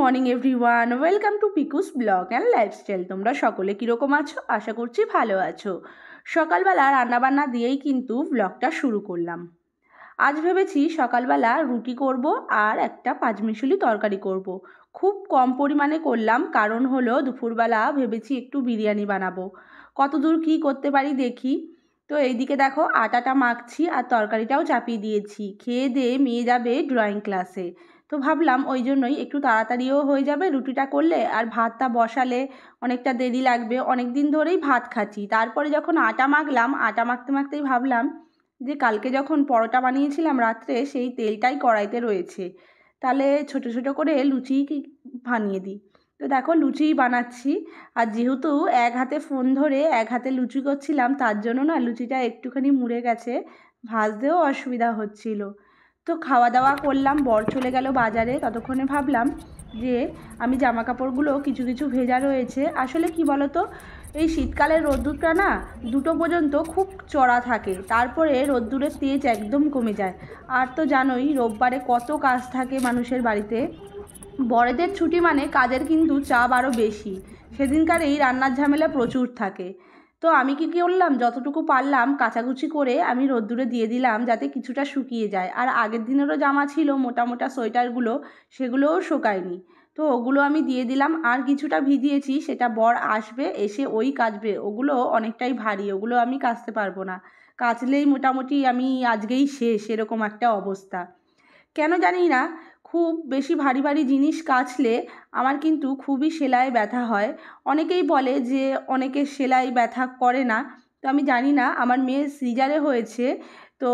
Morning everyone, welcome to পিকুস blog and lifestyle. তোমরা সকলে কীরকম আছো? আশা করছি ভালো আছো। সকালবেলা রান্নাবান্না দিয়েই কিন্তু ব্লগটা শুরু করলাম। আজ ভেবেছি সকালবেলা রুটি করব আর একটা পাঁচমিশালি তরকারি করব। খুব কম পরিমাণে করলাম, কারণ হলো দুপুরবেলা ভেবেছি একটু বিরিয়ানি বানাবো। কতদূর কী করতে পারি দেখি। তো এইদিকে দেখো আটাটা মাখছি আর তরকারিটাও চাপিয়ে দিয়েছি। খেয়ে দিয়ে মেয়ে যাবে ড্রয়িং ক্লাসে। তো ভাবলাম ওই জন্যই একটু তাড়াতাড়িও হয়ে যাবে রুটিটা করলে, আর ভাতটা বসালে অনেকটা দেরি লাগবে। অনেক দিন ধরেই ভাত খাচ্ছি। তারপরে যখন আটা মাখলাম, আটা মাখতে মাখতেই ভাবলাম যে কালকে যখন পরোটা বানিয়েছিলাম রাত্রে, সেই তেলটাই কড়াইতে রয়েছে, তাহলে ছোট ছোট করে লুচি বানিয়ে দিই। তো দেখো লুচিই বানাচ্ছি। আর যেহেতু এক হাতে ফোন ধরে এক হাতে লুচি করছিলাম, তার জন্য না লুচিটা একটুখানি মুড়ে গেছে, ভাজতেও অসুবিধা হচ্ছিল। তো খাওয়া দাওয়া করলাম, বর চলে গেল বাজারে। ততক্ষণে ভাবলাম যে আমি জামা কাপড়গুলো কিছু কিছু ভেজা রয়েছে। আসলে কি বলো তো, এই শীতকালের রোদ্দুরটা না 2টো পর্যন্ত খুব চড়া থাকে, তারপরে রোদ্দুরের তেজ একদম কমে যায়। আর তো জানোই রোববারে কত কাজ থাকে মানুষের বাড়িতে। বড়দের ছুটি মানে কাজের কিন্তু চাপ আরও বেশি। সেদিনকার এই রান্নার ঝামেলা প্রচুর থাকে। তো আমি কী করলাম, যতটুকু পারলাম কাচাকুচি করে আমি রোদ্দুরে দিয়ে দিলাম, যাতে কিছুটা শুকিয়ে যায়। আর আগের দিনেরও জামা ছিল মোটা মোটা সোয়েটারগুলো, সেগুলোও শুকায়নি। তো ওগুলো আমি দিয়ে দিলাম। আর কিছুটা ভিজিয়েছি, সেটা বর আসবে, এসে ওই কাচবে। ওগুলো অনেকটাই ভারী, ওগুলো আমি কাচতে পারবো না। কাচলেই মোটামুটি আমি আজকেই শেষ, এরকম একটা অবস্থা। কেন জানি না, খুব বেশি ভারী ভারী জিনিস কাচলে আমার কিন্তু খুবই সেলাইয়ে ব্যথা হয়। অনেকেই বলে যে অনেকের সেলাই ব্যথা করে না। তো আমি জানি না, আমার মেয়ে সিজারে হয়েছে। তো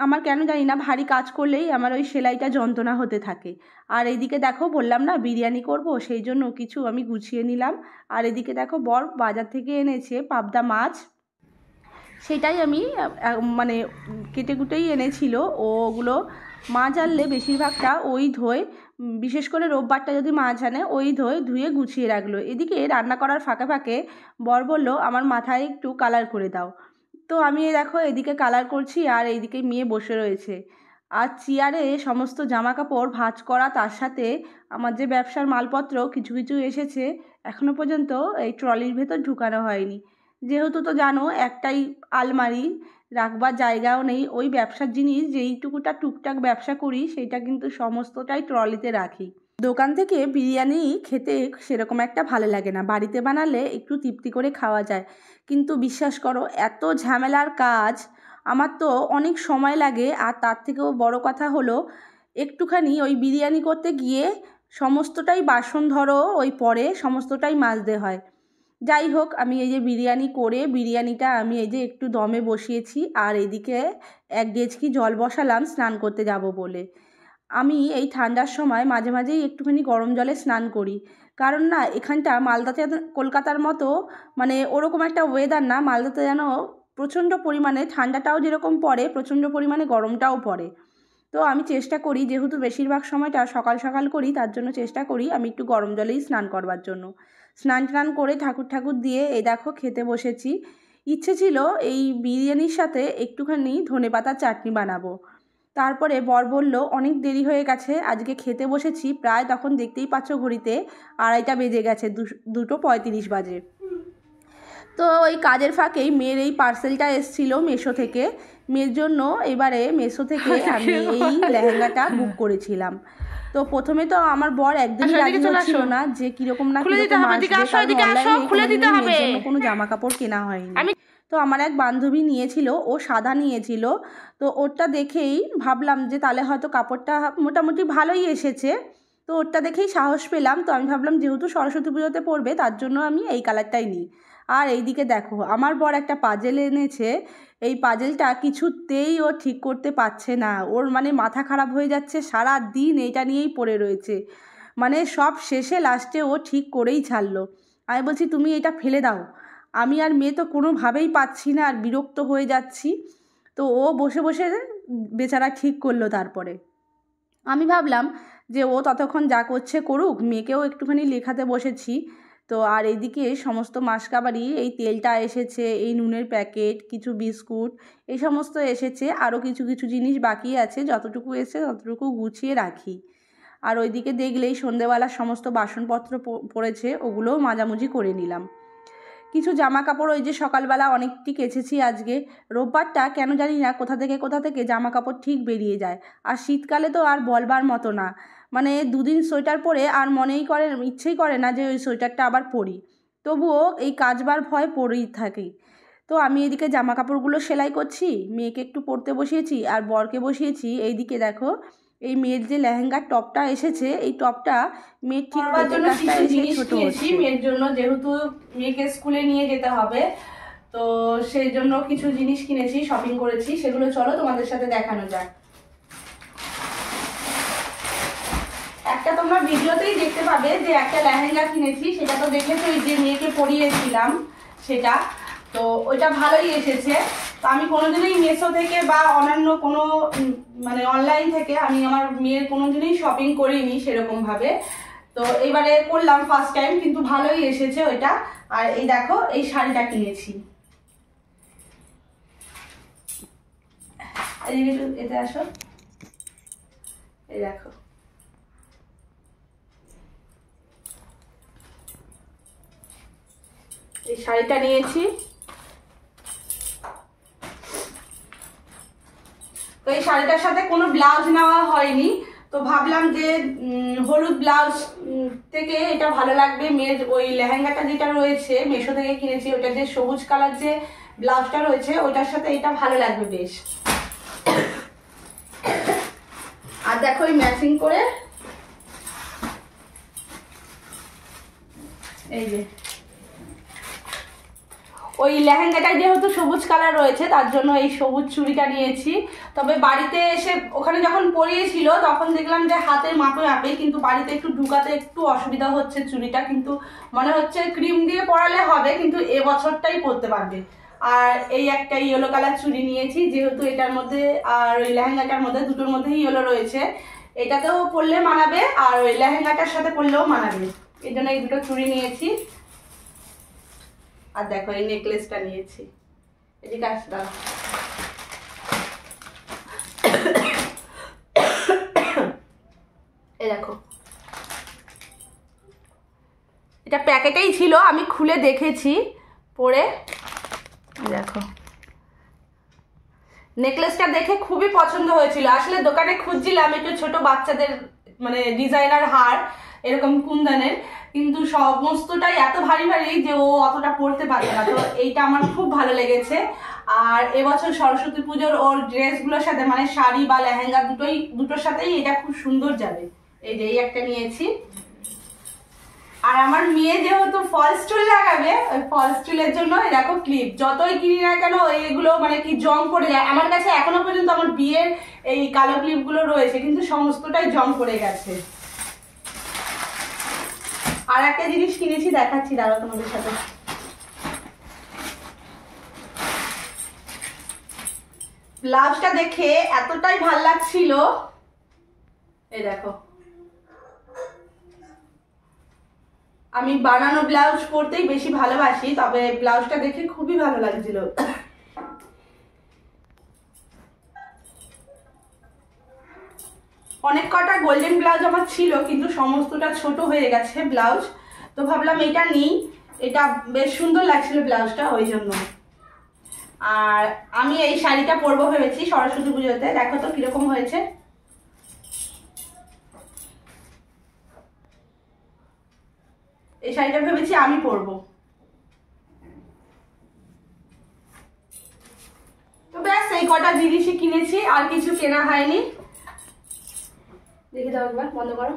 আমার কেন জানি না ভারী কাজ করলেই আমার ওই সেলাইটা যন্ত্রণা হতে থাকে। আর এদিকে দেখো বললাম না বিরিয়ানি করব, সেই জন্য কিছু আমি গুছিয়ে নিলাম। আর এদিকে দেখো বর বাজার থেকে এনেছে পাবদা মাছ, সেটাই আমি মানে কেটে কুটেই এনেছিল। ওগুলো মাছ আনলে বেশিরভাগটা ওই ধোয়, বিশেষ করে রোববারটা যদি মাছ আনে ওই ধুয়ে গুছিয়ে রাখলো। এদিকে রান্না করার ফাঁকে ফাঁকে বর বলল আমার মাথায় একটু কালার করে দাও। তো আমি দেখো এদিকে কালার করছি আর এইদিকে মেয়ে বসে রয়েছে। আর চেয়ারে সমস্ত জামা কাপড় ভাঁজ করা, তার সাথে আমার যে ব্যবসার মালপত্র কিছু কিছু এসেছে, এখনও পর্যন্ত এই ট্রলির ভেতর ঢুকানো হয়নি। যেহেতু তো জানো একটাই আলমারি, রাখবার জায়গাও নেই। ওই ব্যবসার জিনিস যেইটুকুটা টুকটাক ব্যবসা করি, সেইটা কিন্তু সমস্তটাই ট্রলিতে রাখি। দোকান থেকে বিরিয়ানি খেতে সেরকম একটা ভালো লাগে না, বাড়িতে বানালে একটু তৃপ্তি করে খাওয়া যায়। কিন্তু বিশ্বাস করো এত ঝামেলার কাজ, আমার তো অনেক সময় লাগে। আর তার থেকেও বড় কথা হলো, একটুখানি ওই বিরিয়ানি করতে গিয়ে সমস্তটাই বাসন ধরো ওই পরে সমস্তটাই মাজতে হয়। যাই হোক, আমি এই যে বিরিয়ানি করে বিরিয়ানিটা আমি এই যে একটু দমে বসিয়েছি। আর এদিকে 1 ডেচকি জল বসালাম স্নান করতে যাব বলে। আমি এই ঠান্ডার সময় মাঝে মাঝেই একটুখানি গরম জলে স্নান করি, কারণ না এখানটা মালদাতে কলকাতার মতো মানে ওরকম একটা ওয়েদার না। মালদাতে যেন প্রচণ্ড পরিমাণে ঠান্ডাটাও যেরকম পড়ে, প্রচণ্ড পরিমাণে গরমটাও পড়ে। তো আমি চেষ্টা করি, যেহেতু বেশিরভাগ সময়টা সকাল সকাল করি, তার জন্য চেষ্টা করি আমি একটু গরম জলেই স্নান করবার জন্য। স্নান টান করে ঠাকুর দিয়ে এই দেখো খেতে বসেছি। ইচ্ছে ছিল এই বিরিয়ানির সাথে একটুখানি ধনেপাতার চাটনি বানাবো। তারপরে বর বলল অনেক দেরি হয়ে গেছে, আজকে খেতে বসেছি প্রায়, তখন দেখতেই পাচ্ছ ঘড়িতে 2:30 বেজে গেছে, 2:35 বাজে। তো ওই কাজের ফাঁকেই মেয়ের এই পার্সেলটা এসেছিলো মেশো থেকে। মেয়ের জন্য এবারে মেশো থেকে আমি এই লেহেঙ্গাটা বুক করেছিলাম। তো প্রথমে তো আমার বর একদমই রাজি হচ্ছিল না, যে কীরকম না কীরকম আসবে, কারণ অনলাইনে মেয়ের জন্য কোনো জামা কাপড় কেনা হয়নি। তো আমার এক বান্ধবী নিয়েছিল, ও সাদা নিয়েছিল। তো ওরটা দেখেই ভাবলাম যে তাহলে হয়তো কাপড়টা মোটামুটি ভালোই এসেছে। তো ওরটা দেখেই সাহস পেলাম। তো আমি ভাবলাম যেহেতু সরস্বতী পুজোতে পড়বে, তার জন্য আমি এই কালারটাই নিই। আর এইদিকে দেখো আমার বর একটা পাজেল এনেছে। এই পাজেলটা কিছুতেই ও ঠিক করতে পারছে না, ওর মানে মাথা খারাপ হয়ে যাচ্ছে, সারা দিন এইটা নিয়েই পড়ে রয়েছে। মানে সব শেষে লাস্টে ও ঠিক করেই ছাড়লো। আমি বলছি তুমি এটা ফেলে দাও। আমি আর মেয়ে তো কোনোভাবেই পাচ্ছি না, আর বিরক্ত হয়ে যাচ্ছি। তো ও বসে বসে বেচারা ঠিক করলো। তারপরে আমি ভাবলাম যে ও ততক্ষণ যা করছে করুক, মেয়েকেও একটুখানি লেখাতে বসেছি। তো আর এইদিকে সমস্ত মাসকাবারি, এই তেলটা এসেছে, এই নুনের প্যাকেট, কিছু বিস্কুট, এই সমস্ত এসেছে। আরও কিছু কিছু জিনিস বাকি আছে, যতটুকু এসে ততটুকু গুছিয়ে রাখি। আর ওইদিকে দেখলেই সন্ধেবেলার সমস্ত বাসনপত্র পড়েছে, ওগুলোও মাজামুজি করে নিলাম। কিছু জামা কাপড় ওই যে সকালবেলা অনেকটি কেচেছি। আজকে রোববারটা কেন জানি না কোথা থেকে জামা কাপড় ঠিক বেরিয়ে যায়। আর শীতকালে তো আর বলবার মতো না, মানে দুদিন সোয়েটার পরে আর ইচ্ছেই করে না যে ওই সোয়েটারটা আবার পরি, তবুও এই কাচবার ভয় পরেই থাকি। তো আমি এদিকে জামা কাপড়গুলো সেলাই করছি, মেয়েকে একটু পরতে বসিয়েছি আর বরকে বসিয়েছি। এইদিকে দেখো এই মেয়ের যে লেহেঙ্গার টপটা এসেছে, এই টপটা মেয়ের ঠিক জন্য ছোট হয়েছে। মেয়ের জন্য যেহেতু মেয়েকে স্কুলে নিয়ে যেতে হবে, তো সেই জন্য কিছু জিনিস কিনেছি, শপিং করেছি, সেগুলো চলো তোমাদের সাথে দেখানো যাক। একটা তোমরা ভিডিওতেই দেখতে পাবে যে একটা লেহেঙ্গা কিনেছি, সেটা তো দেখেছো, ওই যে মেয়েকে পরিয়েছিলাম সেটা, তো ওইটা ভালোই এসেছে। তো আমি কোনোদিনই মেসো থেকে বা অন্যান্য কোনো মানে অনলাইন থেকে আমি আমার মেয়ের কোনোদিনই শপিং করিনি সেরকমভাবে। তো এবারে করলাম ফার্স্ট টাইম, কিন্তু ভালোই এসেছে ওইটা। আর এই দেখো এই শাড়িটা কিনেছি, এতে আসো, এই দেখো এই শাড়িটা নিয়েছি। তো এই শাড়িটার সাথে কোনো ব্লাউজ নেওয়া হয়নি, তো ভাবলাম যে হলুদ ব্লাউজ থেকে এটা ভালো লাগবে। মেয়ের ওই লেহেঙ্গাটা যেটা রয়েছে মেশো থেকে কিনেছি, ওটা যে সবুজ কালার যে ব্লাউজটা রয়েছে ওইটার সাথে এটা ভালো লাগবে বেশ। আর দেখো এই ম্যাচিং করে এই যে ওই লেহেঙ্গাটা যেহেতু সবুজ কালার রয়েছে তার জন্য এই সবুজ চুড়িটা নিয়েছি। তবে বাড়িতে এসে ওখানে যখন পরিয়েছিল তখন দেখলাম যে হাতের মাপে, কিন্তু বাড়িতে একটু ঢুকাতে একটু অসুবিধা হচ্ছে চুড়িটা, কিন্তু মনে হচ্ছে ক্রিম দিয়ে পরালে হবে, কিন্তু এবছরটাই পরতে পারবে। আর এই একটা ইয়েলো কালার চুড়ি নিয়েছি, যেহেতু এটার মধ্যে আর ওই লেহেঙ্গাটার মধ্যে দুটোর মধ্যেই ইয়েলো রয়েছে, এটাতেও পরলে মানাবে আর ওই লেহেঙ্গাটার সাথে পরলেও মানাবে, এই জন্য এই দুটো চুড়ি নিয়েছি। আর দেখো এই নেকলেসটা নিয়েছি, এদিকে আসলাম। এই দেখো এটা প্যাকেটেই ছিল, আমি খুলে দেখেছি পরে। দেখো নেকলেসটা দেখে খুবই পছন্দ হয়েছিল। আসলে দোকানে খুঁজছিলাম একটু ছোট বাচ্চাদের মানে ডিজাইনার হার এরকম কুন্দনের, কিন্তু সমস্তটাই এত ভারী যে ও অতটা পরতে পারবে না। তো এইটা আমার খুব ভালো লেগেছে। আর এবছর সরস্বতী পুজোর ওর ড্রেসগুলোর সাথে মানে শাড়ি বা লেহেঙ্গা দুটোর সাথেই এটা খুব সুন্দর যাবে। এই যে এই একটা নিয়েছি। আর আমার মেয়ে যেহেতু ফলস চুল লাগাবে, ওই ফলস চুলের জন্য দেখো ক্লিপ যতই কিনি না কেন এগুলো মানে কি জং পড়ে যায়। আমার কাছে এখনো পর্যন্ত আমার বিয়ের এই কালো ক্লিপগুলো রয়েছে, কিন্তু সমস্তটাই জং পড়ে গেছে। আর একটা জিনিস কিনেছি, দেখাচ্ছি দাঁড়াও তোমাদের সাথে। ব্লাউজটা দেখে এতটাই ভাল লাগছিল, এই দেখো আমি বানানো ব্লাউজ পরতেই বেশি ভালোবাসি, তবে ব্লাউজটা দেখে খুবই ভালো লাগছিল। অনেক কটা গোল্ডেন ব্লাউজ আমার ছিল, কিন্তু সমস্তটা ছোট হয়ে গেছে ব্লাউজ, তো ভাবলাম এটা নিই, এটা বেশ সুন্দর লাগছিল ব্লাউজটা, ওই জন্য। আর আমি এই শাড়িটা পরবো ভেবেছি সরস্বতী পুজোতে, দেখো তো কিরকম হয়েছে। এই শাড়িটা ভেবেছি আমি পরবো। তো ব্যাস এই কটা জিনিসই কিনেছি, আর কিছু কেনা হয়নি। দেখে দাও একবার, বন্ধ করো।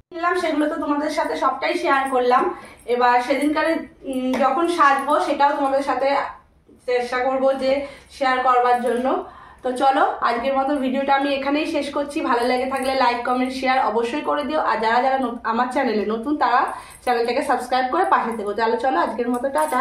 কিনলাম সেগুলো তো তোমাদের সাথে সবটাই শেয়ার করলাম। এবার সেদিনকারে যখন সাজবো সেটাও তোমাদের সাথে চেষ্টা করবো যে শেয়ার করবার জন্য। তো চলো আজকের মতো ভিডিওটা আমি এখানেই শেষ করছি। ভালো লেগে থাকলে লাইক কমেন্ট শেয়ার অবশ্যই করে দিও, আর যারা যারা আমার চ্যানেলে নতুন তারা চ্যানেলটাকে সাবস্ক্রাইব করে পাশে থেকো। চলো আজকের মতো টাটা।